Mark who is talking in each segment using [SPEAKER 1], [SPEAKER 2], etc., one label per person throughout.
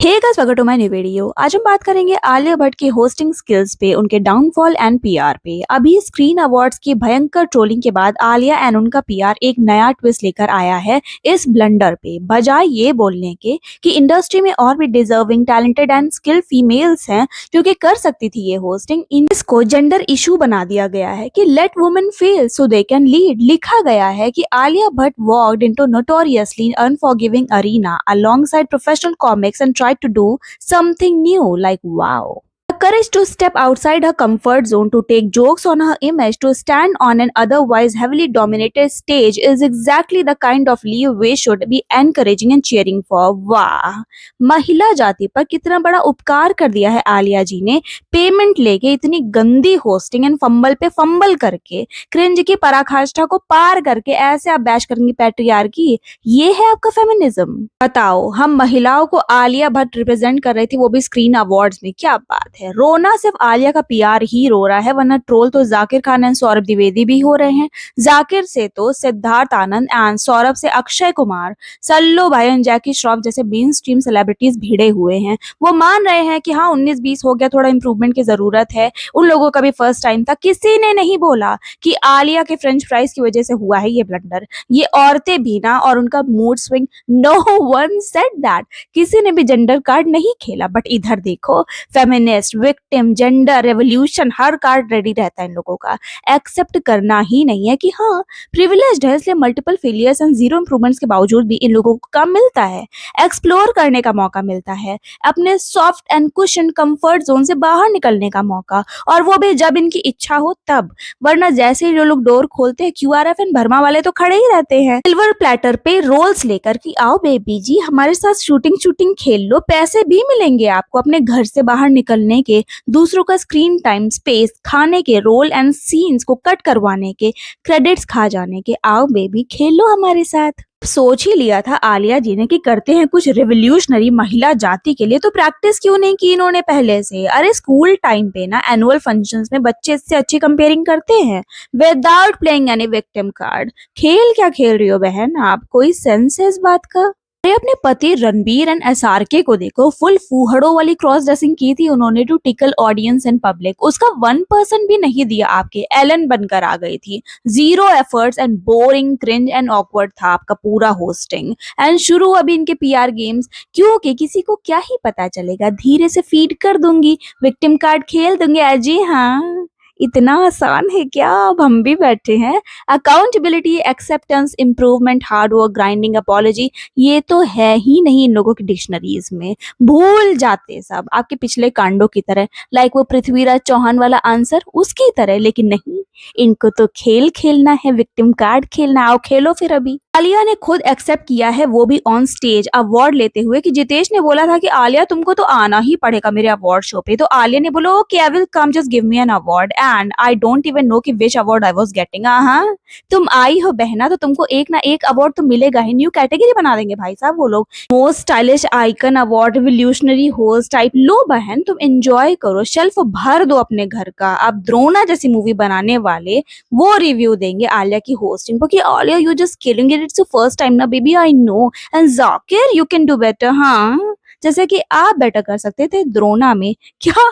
[SPEAKER 1] Hey guys, स्वागत to my new video. आज हम बात करेंगे आलिया भट्ट की होस्टिंग स्किल्स पे, उनके डाउनफॉल एंड पीआर पे। अभी स्क्रीन अवार्ड्स की भयंकर ट्रोलिंग के बाद आलिया एंड उनका पीआर एक नया ट्विस्ट लेकर आया है इस ब्लंडर पे। बजाय ये बोलने के कि इंडस्ट्री में और भी deserving, talented and skilled females हैं जो कि कर सकती थी ये होस्टिंग, इसको जेंडर इशू बना दिया गया है कि let women fail so they can lead. लिखा गया है कि Alia Bhatt walked into notoriously unforgiving arena alongside professional comics and tried to do something new. Like, wow. The courage to step outside her comfort zone, to take jokes on her image, to stand on an otherwise heavily dominated stage is exactly the kind of leave we should be encouraging and cheering for. वाह, महिला जाति पर कितना बड़ा उपकार कर दिया है आलिया जी ने। पेमेंट लेके इतनी गंदी होस्टिंग एंड फंबल पे फंबल करके, क्रिंज की पराकाष्ठा को पार करके ऐसे आप बैश करेंगे पैट्रियार्की। ये है आपका फेमिनिज्म? बताओ, हम महिलाओं को आलिया भट्ट रिप्रेजेंट कर रही थी, वो भी स्क्रीन अवार्ड्स में। क्या बात है। रोना सिर्फ आलिया का पीआर ही रो रहा है, वरना ट्रोल तो जाकिर खान एंड सौरभ द्विवेदी भी हो रहे हैं। जाकिर से तो सिद्धार्थ आनंद एंड सौरभ से अक्षय कुमार, सल्लू भाई एंड जैकी श्रॉफ जैसे मेन स्ट्रीम सेलिब्रिटीज भिड़े हुए हैं। वो मान रहे हैं कि हाँ 19-20 हो गया, थोड़ा इंप्रूवमेंट की जरूरत है। उन लोगों का भी फर्स्ट टाइम था। किसी ने नहीं बोला कि आलिया के फ्रेंच फ्राइज की वजह से हुआ है ये ब्लंडर। ये औरतें भी ना, और उनका mood swing, no one said that. किसी ने भी जेंडर कार्ड नहीं खेला। बट इधर देखो, फेमिनिस्ट, विक्टिम, जेंडर रेवोल्यूशन, हर कार्ड रेडी रहता है इन लोगों का। एक्सेप्ट करना ही नहीं है कि हाँ प्रिविलेज्ड है, इसलिए multiple failures and zero improvements के बावजूद भी इन लोगों को काम मिलता है, एक्सप्लोर करने का मौका मिलता है, अपने soft and cushion comfort zone से बाहर निकलने का मौका, और वो भी जब इनकी इच्छा हो तब। वरना जैसे ही जो लोग डोर खोलते हैं, क्यूआरएफ एंड भरमा वाले तो खड़े ही रहते हैं सिल्वर प्लेटर पे रोल्स लेकर कि आओ बेबी जी हमारे साथ शूटिंग शूटिंग खेल लो, पैसे भी मिलेंगे आपको अपने घर से बाहर निकलने के, दूसरों का स्क्रीन टाइम, स्पेस खाने के, रोल एंड सीन्स को कट करवाने के, क्रेडिट्स खा जाने के। आओ बेबी खेलो हमारे साथ। सोच ही लिया था आलिया जी ने कि करते हैं कुछ रिवोल्यूशनरी महिला जाति के लिए, तो प्रैक्टिस क्यों नहीं की इन्होंने पहले से? अरे स्कूल टाइम पे ना एनुअल फंक्शंस में बच्चे इससे अच्छी कंपेयरिंग करते हैं without playing any victim card. खेल क्या खेल रही हो बहन आप? कोई सेंस है इस बात का? अरे अपने पति रणबीर एंड एसआरके को देखो, फुल फूहड़ों वाली क्रॉस ड्रेसिंग की थी उन्होंने to tickle audience and public. उसका 1% भी नहीं दिया आपके, एलन बनकर आ गई थी। Zero efforts and boring, cringe and awkward था आपका पूरा होस्टिंग। एंड शुरू अभी इनके पीआर गेम्स, क्योंकि किसी को क्या ही पता चलेगा, धीरे से फीड कर दूंगी, विक्टिम कार्ड खेल दूंगी। अजी हाँ, इतना आसान है क्या? अब हम भी बैठे हैं। Accountability, acceptance, improvement, hard work, grinding, apology, ये तो है ही नहीं इन लोगों की डिक्शनरीज में। भूल जाते सब आपके पिछले कांडों की तरह, लाइक वो पृथ्वीराज चौहान वाला आंसर उसकी तरह। लेकिन नहीं, इनको तो खेल खेलना है, विक्टिम कार्ड खेलना। आओ खेलो फिर। अभी आलिया ने खुद एक्सेप्ट किया है, वो भी ऑन स्टेज अवार्ड लेते हुए, कि जितेश ने बोला था कि आलिया तुमको तो आना ही पड़ेगा मेरे अवार्ड शो पे। तो आलिया ने बोला okay I will come, just give me an award and I don't even know कि which award I was getting. हाँ तुम आई हो बहना, तो तुमको एक ना एक अवार्ड तो मिलेगा ही। न्यू कैटेगरी बना देंगे भाई साहब वो लोग। Most stylish icon award, revolutionary host type. लो बहन तुम एंजॉय करो, शेल्फ भर दो अपने घर का। अब द्रोणा जैसी मूवी बनाने वाले वो रिव्यू देंगे आलिया की होस्टिंग को कि Alia you just killing it, it's your first time ना baby, I know, and Zakir you can do better. हाँ जैसे कि आप बेटर कर सकते थे द्रोणा में। क्या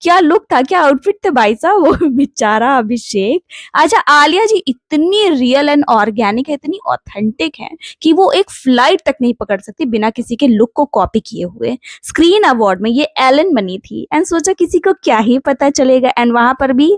[SPEAKER 1] क्या लुक था, क्या आउटफिट थे भाई साहब वो बेचारा अभिषेक। अच्छा आलिया जी इतनी रियल एंड ऑर्गेनिक है, इतनी ऑथेंटिक है कि वो एक फ्लाइट तक नहीं पकड़ सकती बिना किसी के लुक को कॉपी किए हुए। स्क्रीन अवार्ड में ये एलन बनी थी एंड सोचा किसी को क्या ही पता चलेगा, एंड वहां पर भी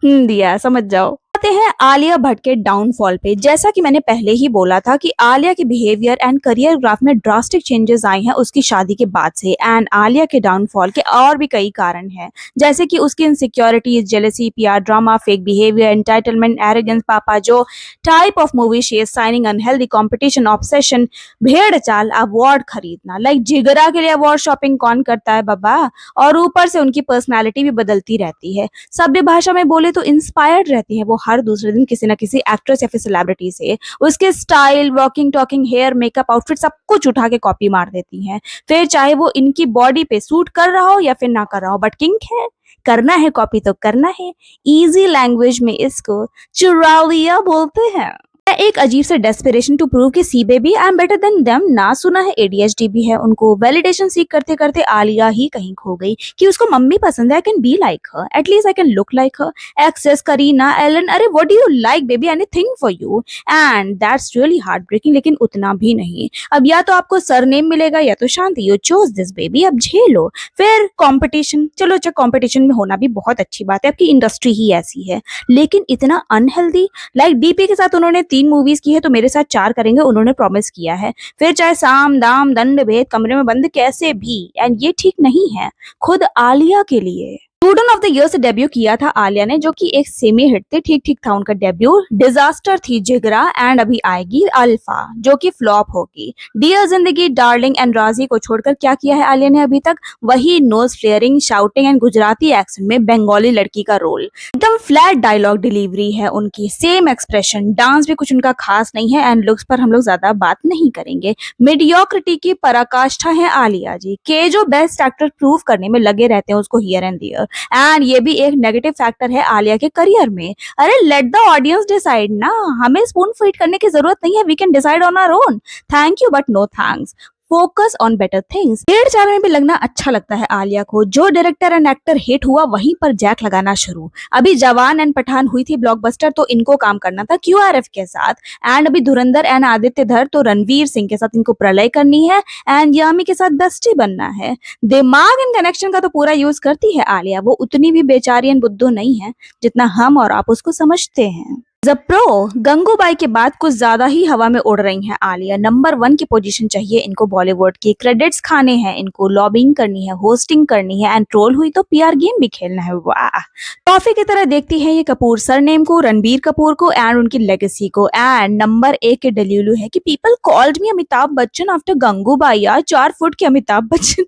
[SPEAKER 1] दिया, समझ जाओ। आते हैं आलिया भट्ट के डाउनफॉल पे। जैसा कि मैंने पहले ही बोला था कि आलिया के बिहेवियर एंड करियर ग्राफ में ड्रास्टिक चेंजेस आए हैं उसकी शादी के बाद से। एंड आलिया के डाउनफॉल के और भी कई कारण हैं, जैसे कि उसकी insecurities, jealousy, PR drama, fake behaviour, entitlement, arrogance, पापा जो, type of movie she is signing, unhealthy competition, obsession, भेड़ चाल, अवार्ड खरीदना। लाइक जिगरा के लिए अवार्ड शॉपिंग कौन करता है बाबा? और ऊपर से उनकी पर्सनैलिटी भी बदलती रहती है। सभ्य भाषा में बोले तो इंस्पायर्ड रहती है वो हर दूसरे दिन किसी ना किसी एक्ट्रेस या फिर सेलिब्रिटी से। उसके style, walking, talking, hair, makeup, outfit सब कुछ उठा के कॉपी मार देती हैं, फिर चाहे वो इनकी बॉडी पे सूट कर रहा हो या फिर ना कर रहा हो। बट किंग है, करना है कॉपी तो करना है। इजी लैंग्वेज में इसको चुरा लिया बोलते हैं। एक अजीब से डेस्परेशन टू प्रूव कि see baby I am better than them. ना सुना है एडीएचडी भी है उनको। वैलिडेशन सीख करते करते आलिया ही कहीं खो गई कि उसको मम्मी पसंद है। I can be like her, at least I can look like her. एक्सेस, करीना, एलन, अरे what do you like baby, anything for you. And that's really heartbreaking, लेकिन उतना भी नहीं। अब या तो आपको सरनेम मिलेगा या तो शांति। यू चूज दिस बेबी, अब झेलो। फिर कंपटीशन, चलो अच्छा कंपटीशन में होना भी बहुत अच्छी बात है, आपकी इंडस्ट्री ही ऐसी है, लेकिन इतना अनहेल्दी। लाइक डीपी के साथ उन्होंने 3 मूवीज की है तो मेरे साथ 4 करेंगे, उन्होंने प्रॉमिस किया है। फिर चाहे साम दाम दंड भेद कमरे में बंद कैसे भी, एंड ये ठीक नहीं है खुद आलिया के लिए। स्टूडेंट ऑफ द ईयर से डेब्यू किया था आलिया ने, जो कि एक सेमी हिट थे, ठीक ठीक था उनका डेब्यू। डिजास्टर थी जिगरा, एंड अभी आएगी अल्फा जो कि फ्लॉप होगी। डियर जिंदगी, डार्लिंग एंड राजी को छोड़कर क्या किया है आलिया ने अभी तक? वही nose flaring, shouting and Gujarati accent में बंगाली लड़की का रोल। एकदम फ्लैट डायलॉग डिलीवरी है उनकी, सेम एक्सप्रेशन, डांस भी कुछ उनका खास नहीं है, एंड लुक्स पर हम लोग ज्यादा बात नहीं करेंगे। मीडियोक्रिटी की पराकाष्ठा है आलिया जी के, जो बेस्ट एक्टर प्रूव करने में लगे रहते हैं उसको हियर एंड देयर। एंड ये भी एक नेगेटिव फैक्टर है आलिया के करियर में। अरे लेट द ऑडियंस डिसाइड ना, हमें स्पून फीड करने की जरूरत नहीं है, we can decide on our own. Thank you but no thanks, focus on better things. 1.5 में भी लगना अच्छा लगता है आलिया को। जो डायरेक्टर एंड एक्टर हिट हुआ वहीं पर जैक लगाना शुरू। अभी जवान एंड पठान हुई थी ब्लॉकबस्टर तो इनको काम करना था क्यूआरएफ के साथ। एंड अभी धुरंधर एंड आदित्य धर तो रणवीर सिंह के साथ इनको प्रलय करनी है, एंड यामी के साथ दस्ती बनना है। दिमाग एंड कनेक्शन का तो पूरा यूज करती है आलिया, वो उतनी भी बेचारी एंड बुद्धू नहीं है जितना हम और आप उसको समझते हैं। प्रो गंगूबाई के बाद कुछ ज्यादा ही हवा में उड़ रही हैं आलिया। नंबर 1 की पोजीशन चाहिए इनको बॉलीवुड की, क्रेडिट्स खाने हैं इनको, लॉबिंग करनी है, होस्टिंग करनी है, एंड ट्रोल हुई तो पीआर गेम भी खेलना है। वाह, टॉफी की तरह देखती है ये कपूर सरनेम को, रणबीर कपूर को, एंड उनकी लेगेसी को। एंड नंबर 1 के डेल्यूलू है कि people called me Amitabh Bachchan after Gangubai. यार 4 फुट के अमिताभ बच्चन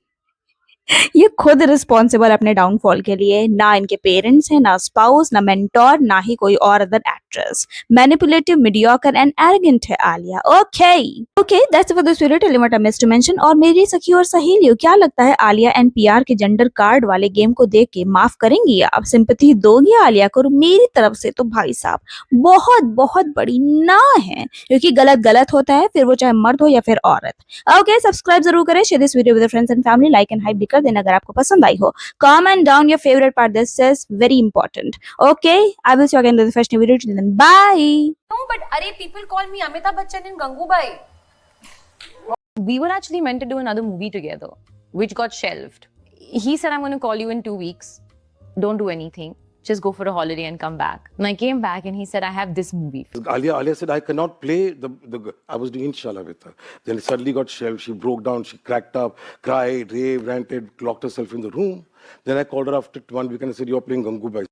[SPEAKER 1] ये खुद रिस्पॉन्सिबल अपने डाउनफॉल के लिए। ना इनके पेरेंट्स हैं, ना स्पाउस, ना मेंटोर, ना ही कोई और other actress. Manipulative, mediocre and arrogant है Alia. Okay that's for this video. Tell me what I missed to mention. और मेरी सखी और सहेलियों, क्या लगता है आलिया एंड पीआर के जेंडर कार्ड वाले गेम को देख के माफ करेंगी आप, सिंपैथी दोगी आलिया को? मेरी तरफ से तो भाई साहब बहुत बहुत बड़ी ना है, क्योंकि गलत गलत होता है, फिर वो चाहे मर्द हो या फिर औरत। ओके सब्सक्राइब जरूर करें, share this video with friends and family, like and hype भी कर देना अगर आपको पसंद आई हो। Comment down your favourite part, this is very important. Okay I will see you again in the fresh new video, till then bye.
[SPEAKER 2] No, but Are people call me Amitabh Bachchan and Gangubai. We were actually meant to do another movie together, which got shelved. He said, I'm going to call you in 2 weeks. Don't do anything. Just go for a holiday and come back. And I came back and he said, I have this movie.
[SPEAKER 3] Alia said, I cannot play I was doing Inshallah with her. Then it suddenly got shelved. She broke down, she cracked up, cried, raved, ranted, locked herself in the room. Then I called her after 1 week and I said, you're playing Gangubai.